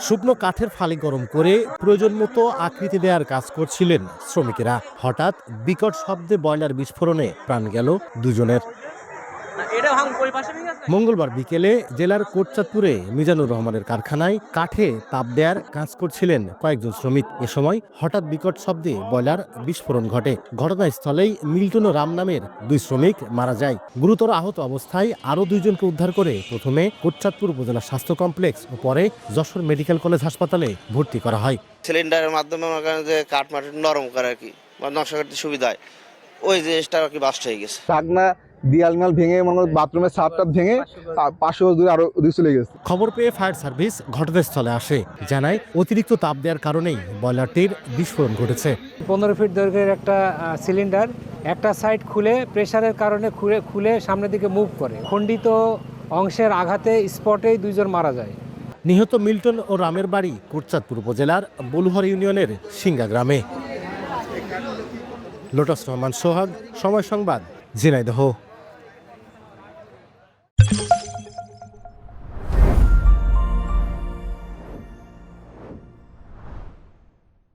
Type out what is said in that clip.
শুকনো কাঠের ফালি গরম করে প্রয়োজন মতো আকৃতি দেওয়ার কাজ করছিলেন শ্রমিকেরা। হঠাৎ বিকট শব্দে বয়লার বিস্ফোরণে প্রাণ গেল দুজনের। মঙ্গলবার বিকেলে জেলার কোটচাঁদপুরে মিজানুর রহমানের কারখানায় কাঠে তাপ দেওয়ার কাজ করছিলেন কয়েকজন শ্রমিক। এ সময় হঠাৎ বিকট শব্দে বয়লার বিস্ফোরণ ঘটে। ঘটনাস্থলেই মিল্টন ও রাম নামের দুই শ্রমিক মারা যায়। গুরুতর আহত অবস্থায় আরও দুইজনকে উদ্ধার করে প্রথমে কোটচাঁদপুর উপজেলা স্বাস্থ্য কমপ্লেক্স ও পরে যশোর মেডিকেল কলেজ হাসপাতালে ভর্তি করা হয়। সিলিন্ডারের মাধ্যমে যে কাঠ মাটি নরম করে আর কি, নকশা করতে সুবিধা হয়, ওই জিনিসটা আর কি বাস্ট হয়ে গেছে। দেয়াল মাল ভেঙে বাথরুমের ছাদটা ভেঙে পাশে দূরে আরো চলে গেছে। খবর পেয়ে ফায়ার সার্ভিস ঘটনাস্থলে আসে, জানায় অতিরিক্ত তাপ দেওয়ার কারণেই বয়লারটির বিস্ফোরণ ঘটেছে। 15 ফিট দৈর্ঘ্যের একটা সিলিন্ডার একটা সাইড খুলে প্রেসারের কারণে খুলে সামনের দিকে মুভ করে। খণ্ডিত অংশের আঘাতে স্পটেই দুইজন মারা যায়। নিহত মিল্টন ও রামের বাড়ি কোটচাঁদপুর উপজেলার বলুহর ইউনিয়নের সিঙ্গা গ্রামে। লোটাস রহমান সোহাগ, সময় সংবাদ, ঝিনাইদহ।